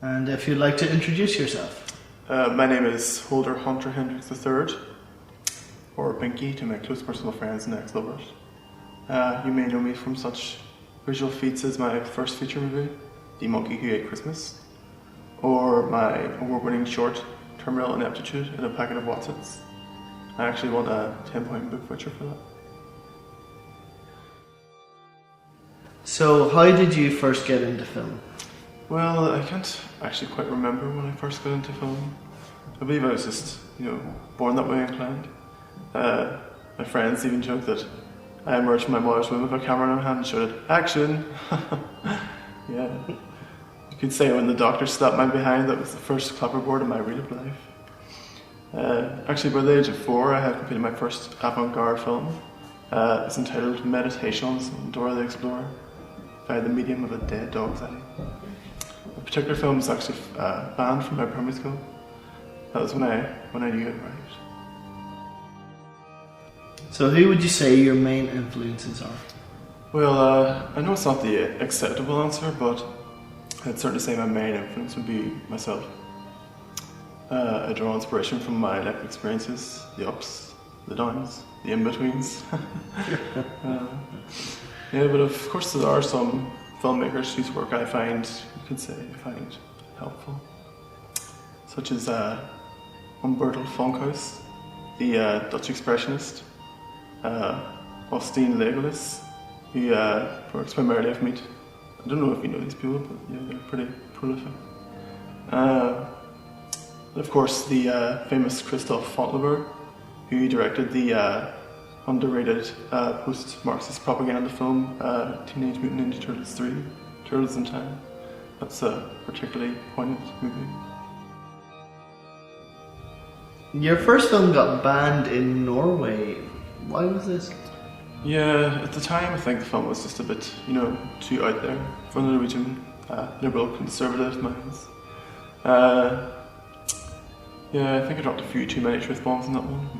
And if you'd like to introduce yourself. My name is Holden Hunter Hendrix III, or Pinky to my close personal friends and ex-lovers. You may know me from such visual feats as my first feature movie, The Monkey Who Ate Christmas, or my award-winning short, Terminal Ineptitude in a Packet of Watsits. I actually won a 10-point book voucher for that. So, how did you first get into film? Well, I can't actually quite remember when I first got into film. I believe I was just, born that way inclined. My friends even joke that I emerged from my mother's womb with a camera in my hand and shouted, "Action!" Yeah. You could say when the doctor slapped my behind, that was the first clapperboard in my real life. Actually, by the age of 4, I had completed my first avant-garde film. It's entitled Meditations on Dora the Explorer, via the medium of a dead dog's eye. The particular film was actually banned from my primary school. That was when I knew it right. So who would you say your main influences are? Well, I know it's not the acceptable answer, but I'd certainly say my main influence would be myself. I draw inspiration from my life experiences, the ups, the downs, the in-betweens. Yeah, but of course there are some filmmakers whose work I find helpful, such as Umberto Funkhaus, the Dutch expressionist, Austin Legolas, who works primarily with meat. I don't know if you know these people, but yeah, they're pretty prolific. Of course, the famous Christoph Fontleveur, who directed the underrated post-Marxist propaganda film Teenage Mutant Ninja Turtles 3, Turtles in Time. That's a particularly poignant movie. Your first film got banned in Norway. Why was this? Yeah, at the time I think the film was just a bit, too out there for the Norwegian liberal conservative minds. Yeah, I think I dropped a few too many truth bombs in that one.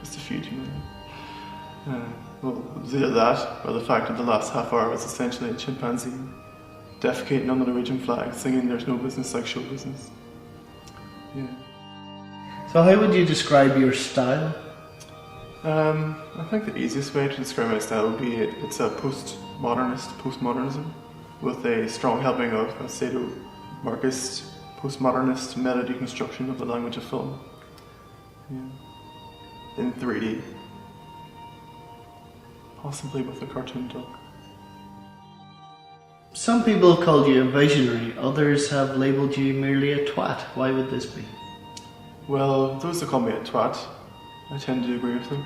Just a few too many. Well, it was either that, or the fact that the last half hour was essentially a chimpanzee defecating on the Norwegian flag, singing "There's no business like show business." Yeah. So how would you describe your style? I think the easiest way to describe my style would be it's a postmodernism, with a strong helping of a sadomarxist, postmodernist meta deconstruction of the language of film. Yeah. In 3D. Possibly with a cartoon dog. Some people have called you a visionary, others have labelled you merely a twat. Why would this be? Well, those that call me a twat, I tend to agree with them.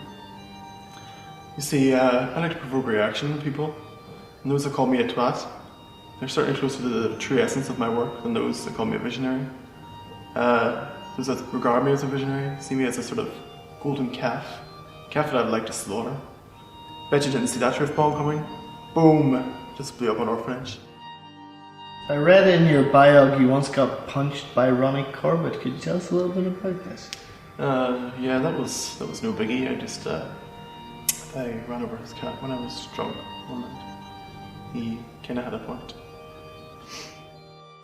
You see, I like to provoke reaction in people, and those that call me a twat, they're certainly closer to the true essence of my work than those that call me a visionary. Those that regard me as a visionary see me as a sort of golden calf that I'd like to slaughter. Bet you didn't see that truth bomb coming. Boom! Just blew up an orphanage. I read in your biog you once got punched by Ronnie Corbett. Could you tell us a little bit about this? Yeah, that was no biggie. I ran over his cat when I was drunk one night. He kinda had a point.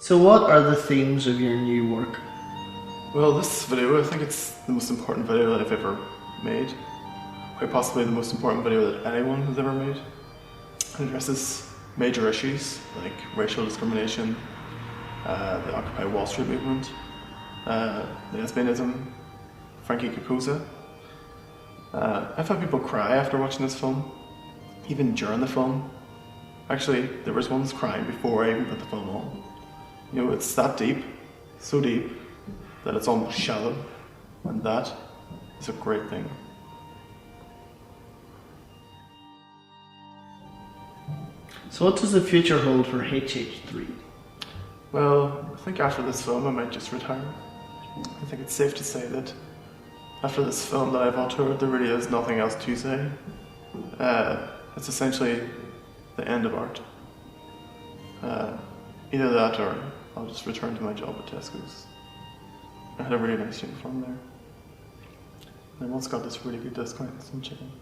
So what are the themes of your new work? Well, this video, I think it's the most important video that I've ever made. Quite possibly the most important video that anyone has ever made. It addresses major issues like racial discrimination, the Occupy Wall Street movement, lesbianism, Frankie Kakoza. I've had people cry after watching this film, even during the film. Actually, there was ones crying before I even put the film on. It's that deep, so deep, that it's almost shallow, and that is a great thing. So what does the future hold for HH3? Well, I think after this film I might just retire. I think it's safe to say that after this film that I've auteured, there really is nothing else to say. It's essentially the end of art. Either that or I'll just return to my job at Tesco's. I had a really nice uniform there. I once got this really good discount on some chicken.